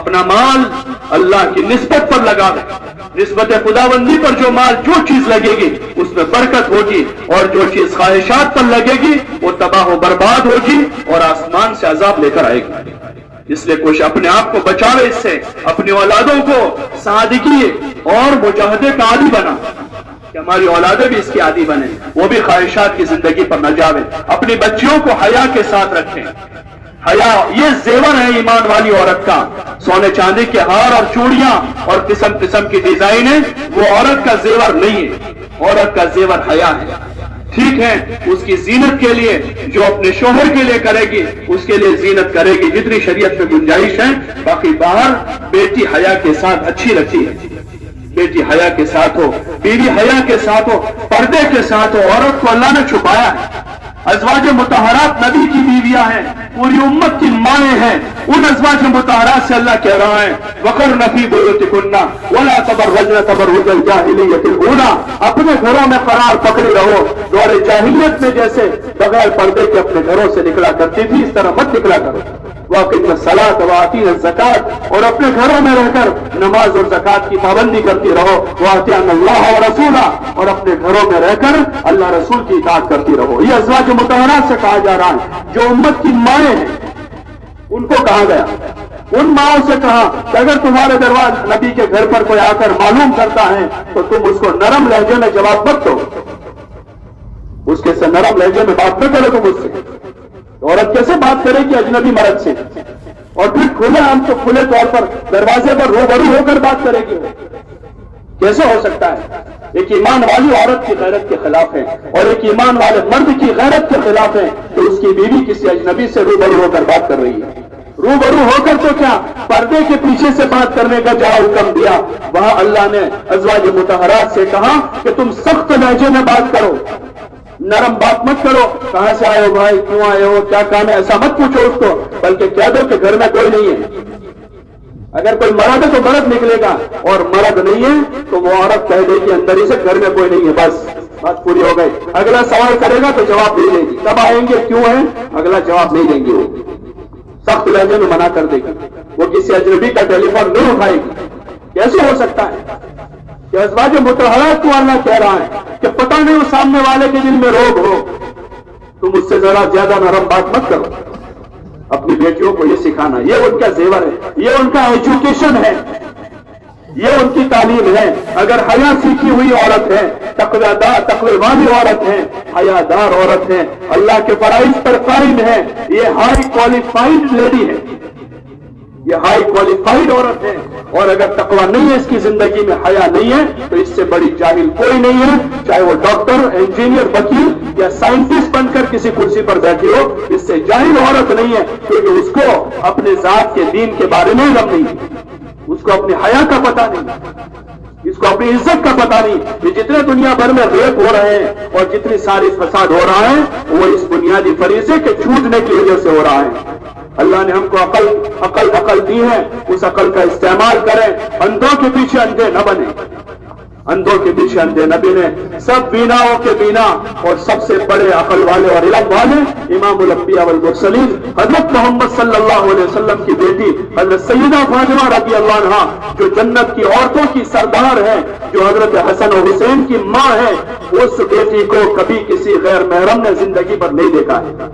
اپنا مال اللہ کی نسبت پر لگا دیں. نسبت خداوندی پر جو مال جو چیز لگے گی اس میں برکت ہوگی، اور جو چیز خواہشات پر لگے گی وہ تباہ و برباد ہوگی اور آسمان سے عذاب لے کر آئے گی. اس لیے کوشش اپنے آپ کو بچاوے اس سے، اپنی اولادوں کو سادگی اور مجاہدے کا عادی بنا کہ ہماری اولادیں بھی اس کی عادی بنے، وہ بھی خواہشات کی زندگی پر نہ جاوے. اپنی بچیوں کو حیا کے ساتھ رکھیں. حیا یہ زیور ہے ایمان والی عورت کا. سونے چاندی کے ہار اور چوڑیاں اور قسم قسم کی ڈیزائنیں وہ عورت کا زیور نہیں ہے. عورت کا زیور حیا ہے. ٹھیک ہے اس کی زینت کے لیے جو اپنے شوہر کے لیے کرے گی اس کے لیے زینت کرے گی جتنی شریعت میں گنجائش ہے. باقی باہر بیٹی حیا کے ساتھ اچھی لگتی ہے. بیٹی حیا کے ساتھ ہو، بیوی حیا کے ساتھ ہو، پردے کے ساتھ ہو. عورت کو اللہ نے چھپایا ہے. ازواج مطہرات نبی کی بیویاں ہیں، پوری امت کی مائیں ہیں. ان ازواج مطہرات سے اللہ کہہ رہا ہے وَقَرْنَ فِي بُيُوتِكُنَّ وَلَا تَبَرَّجْنَ تَبَرُّجَ الْجَاهِلِيَّةِ الْأُولَىٰ. اپنے گھروں میں قرار پکڑے رہو. دور جاہلیت میں جیسے بغیر پردے کے اپنے گھروں سے نکلا کرتی تھی اس طرح مت نکلا کرو. وَأَقِمْنَ الصَّلَاةَ وَآتِينَ الزَّكَاةَ. اور اپنے گھروں میں رہ کر نماز اور زکات کی پابندی کرتی رہو. وَأَطِيعْنَ اللَّهَ وَرَسُولَهُ. اور اپنے گھروں میں رہ کر اللہ رسول کی اطاعت کرتی رہو. یہ ازواج مطہرات سے کہا جا رہا ہے. جو امت کی مائیں ہیں ان کو کہا گیا. ان ماؤں سے کہا کہ اگر تمہارے دروازے نبی کے گھر پر کوئی آ کر معلوم کرتا ہے تو تم اس کو نرم لہجے میں جواب مت دو. اس کے سے نرم لہجے میں بات نہ کرو تم اس سے. عورت کیسے بات کرے گی اجنبی مرد سے؟ اور پھر کھلے ہم تو کھلے طور پر دروازے پر روبرو ہو کر بات کرے گی. کیسے ہو سکتا ہے؟ ایک ایمان والی عورت کی غیرت کے خلاف ہے اور ایک ایمان والے مرد کی غیرت کے خلاف ہے کہ اس کی بیوی کسی اجنبی سے روبرو ہو کر بات کر رہی ہے. روبرو ہو کر تو کیا پردے کے پیچھے سے بات کرنے کا جہاں حکم دیا وہاں اللہ نے ازواج مطہرات سے کہا کہ تم سخت لہجے میں بات کرو، نرم بات مت کرو. کہاں سے آئے ہو بھائی، کیوں آئے ہو، کیا کام ہے، ایسا مت پوچھو اس کو، بلکہ کہہ دو کہ گھر میں کوئی نہیں ہے. اگر کوئی مرد ہے تو مرد نکلے گا اور مرد نہیں ہے تو وہ عورت کہہ دے گی اندر ہی سے گھر میں کوئی نہیں ہے. بس بات پوری ہو گئی. اگلا سوال کرے گا تو جواب نہیں دے گی. کب آئیں گے، کیوں ہے، اگلا جواب نہیں دیں گے. وہ سخت لہجے میں منع کر دے گی. وہ کسی اجنبی کا ٹیلی فون نہیں اٹھائے گی. کیسے ہو سکتا ہے کہ ازواج مطہرات کو اللہ کہہ رہا ہے کہ پتہ نہیں وہ سامنے والے کے دل میں روگ ہو، تم اس سے ذرا زیادہ نرم بات مت کرو. اپنی بیٹیوں کو یہ سکھانا، یہ ان کا زیور ہے، یہ ان کا ایجوکیشن ہے، یہ ان کی تعلیم ہے. اگر حیا سیکھی ہوئی عورت ہے، تقوی والی عورت ہے، حیا دار عورت ہے، اللہ کے فرائض پر قائم ہے، یہ ہائی کوالیفائڈ لیڈی ہے، یہ ہائی کوالیفائڈ عورت ہے. اور اگر تقوی نہیں ہے اس کی زندگی میں، حیا نہیں ہے، تو اس سے بڑی جاہل کوئی نہیں ہے. چاہے وہ ڈاکٹر، انجینئر، وکیل یا سائنٹسٹ بن کر کسی کرسی پر بیٹھی ہو، اس سے جاہل عورت نہیں ہے، کیونکہ اس کو اپنے ذات کے دین کے بارے میں علم نہیں ہے، اس کو اپنی حیا کا پتہ نہیں، اس کو اپنی عزت کا پتہ نہیں. یہ جتنے دنیا بھر میں ریپ ہو رہے ہیں اور جتنی ساری فساد ہو رہا ہے وہ اس بنیادی فریضے کے چھوٹنے کی وجہ سے ہو رہا ہے. اللہ نے ہم کو عقل دی ہے، اس عقل کا استعمال کریں. اندھوں کے پیچھے اندھے نہ بنے، اندھوں کے پیچھے اندھے نہ بنے. سب بیناؤں کے بینا اور سب سے بڑے عقل والے اور علم والے امام الانبیاء والمرسلین حضرت محمد صلی اللہ علیہ وسلم کی بیٹی حضرت سیدہ فاطمہ رضی اللہ عنہا جو جنت کی عورتوں کی سردار ہے، جو حضرت حسن و حسین کی ماں ہے. اس بیٹی کو کبھی کسی غیر محرم نے زندگی پر نہیں دیکھا ہے،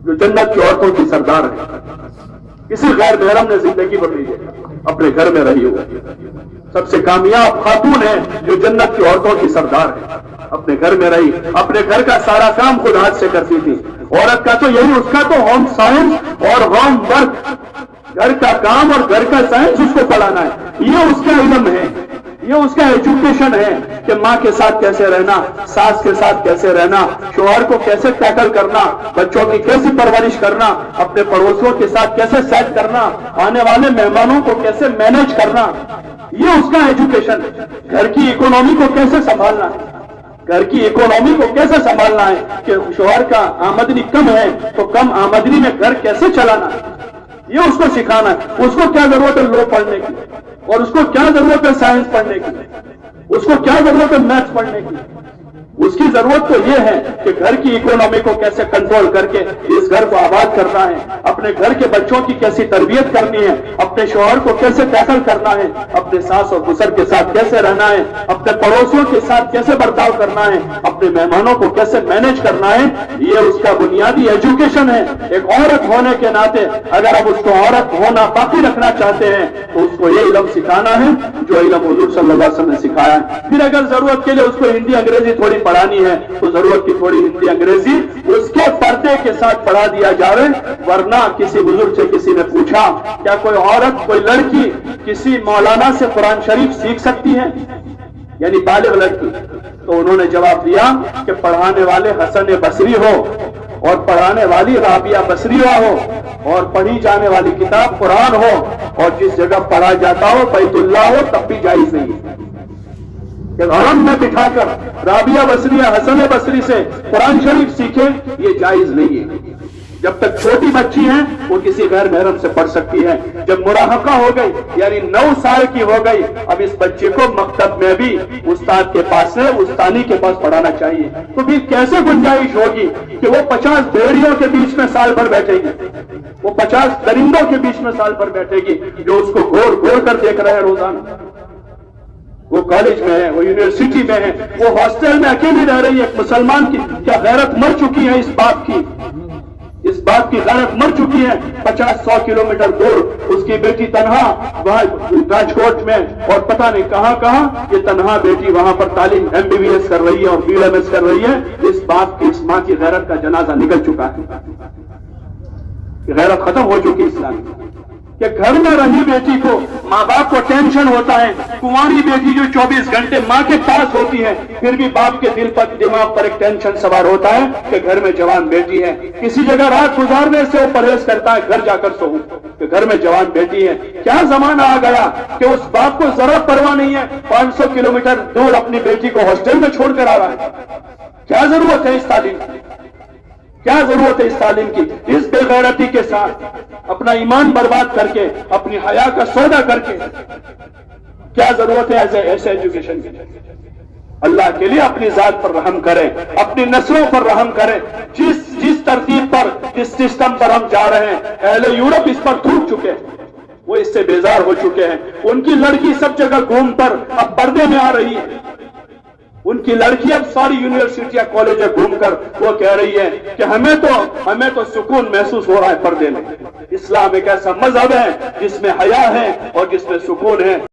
جو جنت کی عورتوں کی سردار ہے، کسی غیر محرم نے زندگی پر نہیں دیکھا. اپنے گھر میں رہی ہو، سب سے کامیاب خاتون ہے جو جنت کی عورتوں کی سردار ہے. اپنے گھر میں رہی، اپنے گھر کا سارا کام خود ہاتھ سے کرتی تھی. عورت کا تو یہی، اس کا تو ہوم سائنس اور ہوم ورک، گھر کا کام اور گھر کا سائنس اس کو پڑھانا ہے. یہ اس کا علم ہے، یہ اس کا ایجوکیشن ہے کہ ماں کے ساتھ کیسے رہنا، ساس کے ساتھ کیسے رہنا، شوہر کو کیسے ٹیکل کرنا، بچوں کی کیسی پرورش کرنا، اپنے پڑوسیوں کے ساتھ کیسے سیٹ کرنا، آنے والے مہمانوں کو کیسے مینج کرنا. یہ اس کا ایجوکیشن ہے. گھر کی اکانومی کو کیسے سنبھالنا ہے، گھر کی اکانومی کو کیسے سنبھالنا ہے کہ شوہر کا آمدنی کم ہے تو کم آمدنی میں گھر کیسے چلانا ہے. یہ اس کو سکھانا ہے. اس کو کیا ضرورت ہے لو پڑھنے کی، اور اس کو کیا ضرورت ہے سائنس پڑھنے کی، اس کو کیا ضرورت ہے میتھس پڑھنے کی. اس کی ضرورت تو یہ ہے کہ گھر کی اکانومی کو کیسے کنٹرول کر کے اس گھر کو آباد کرنا ہے، اپنے گھر کے بچوں کی کیسی تربیت کرنی ہے، اپنے شوہر کو کیسے ٹیکل کرنا ہے، اپنے ساس اور سسر کے ساتھ کیسے رہنا ہے، اپنے پڑوسیوں کے ساتھ کیسے برتاؤ کرنا ہے، اپنے مہمانوں کو کیسے مینج کرنا ہے، یہ اس کا بنیادی ایجوکیشن ہے۔ ایک عورت ہونے کے ناطے اگر آپ اس کو عورت ہونا باقی رکھنا چاہتے ہیں تو اس کو یہ علم سکھانا ہے جو علم حضور صلی اللہ علیہ وسلم نے سکھایا ہے۔ پھر اگر ضرورت کے لیے اس کو ہندی انگریزی تھوڑی پڑھانی ہے تو ضرورت کی تھوڑی ہندی انگریزی اس کے پردے کے ساتھ پڑھا دیا جاوے۔ ورنہ کسی بزرگ سے کسی نے پوچھا کیا کوئی عورت کوئی لڑکی کسی مولانا سے قرآن شریف سیکھ سکتی ہے، یعنی بالغ لڑکی؟ تو انہوں نے جواب دیا کہ پڑھانے والے حسن بصری ہو اور پڑھانے والی رابعہ بصریہ ہو اور پڑھی جانے والی کتاب قرآن ہو اور جس جگہ پڑھا جاتا ہو بیت اللہ ہو تب بھی جائز نہیں ہے کہ حرم میں بٹھا کر رابعہ بصریہ حسن بصری سے قرآن شریف سیکھے، یہ جائز نہیں ہے۔ جب تک چھوٹی بچی ہیں وہ کسی غیر محرم سے پڑھ سکتی ہے۔ جب مراہقہ ہو گئی یعنی 9 سال کی ہو گئی، اب اس بچے کو مکتب میں بھی استاد کے پاس سے استانی کے پاس پڑھانا چاہیے۔ تو پھر کیسے گنجائش ہوگی کہ وہ 50 بھیڑیوں کے بیچ میں سال بھر بیٹھے گی، وہ 50 درندوں کے بیچ میں سال بھر بیٹھے گی جو اس کو گھور گھور کر دیکھ رہے ہیں روزانہ؟ وہ کالج میں ہے، وہ یونیورسٹی میں ہے، وہ ہاسٹل میں اکیلی رہ رہی ہے۔ ایک مسلمان کی کیا غیرت مر چکی ہے؟ اس بات کی غیرت مر چکی ہے۔ 50-100 کلومیٹر دور اس کی بیٹی تنہا وہاں راجکوٹ میں اور پتہ نہیں کہاں کہاں یہ تنہا بیٹی وہاں پر تعلیم MBBS کر رہی ہے اور BLMS کر رہی ہے۔ اس بات کی اس ماں کی غیرت کا جنازہ نکل چکا ہے، غیرت ختم ہو چکی اسلام کی۔ کہ گھر میں رہی بیٹی کو ماں باپ کو ٹینشن ہوتا ہے، کنواری بیٹی جو 24 گھنٹے ماں کے پاس ہوتی ہے پھر بھی باپ کے دل پر دماغ پر ایک ٹینشن سوار ہوتا ہے کہ گھر میں جوان بیٹی ہے۔ کسی جگہ رات گزارنے سے وہ پرہیز کرتا ہے گھر جا کر سوؤں کہ گھر میں جوان بیٹی ہے۔ کیا زمانہ آ گیا کہ اس باپ کو ذرا پرواہ نہیں ہے، 500 کلومیٹر دور اپنی بیٹی کو ہاسٹل میں چھوڑ کر آ رہا ہے۔ کیا ضرورت ہے اس تعلیم کی؟ کیا ضرورت ہے اس تعلیم کی؟ اس بے غیرتی کے ساتھ اپنا ایمان برباد کر کے اپنی حیا کا سودا کر کے کیا ضرورت ہے ایسے ایجوکیشن کی؟ اللہ کے لیے اپنی ذات پر رحم کریں، اپنی نسلوں پر رحم کریں۔ جس ترتیب پر جس سسٹم پر ہم جا رہے ہیں اہل یورپ اس پر تھوک چکے ہیں، وہ اس سے بیزار ہو چکے ہیں۔ ان کی لڑکی سب جگہ گھوم کر اب پردے میں آ رہی ہے، ان کی لڑکی اب ساری یونیورسٹی یا کالج گھوم کر وہ کہہ رہی ہے کہ ہمیں تو سکون محسوس ہو رہا ہے پردے میں۔ اسلام ایک ایسا مذہب ہے جس میں حیا ہے اور جس میں سکون ہے۔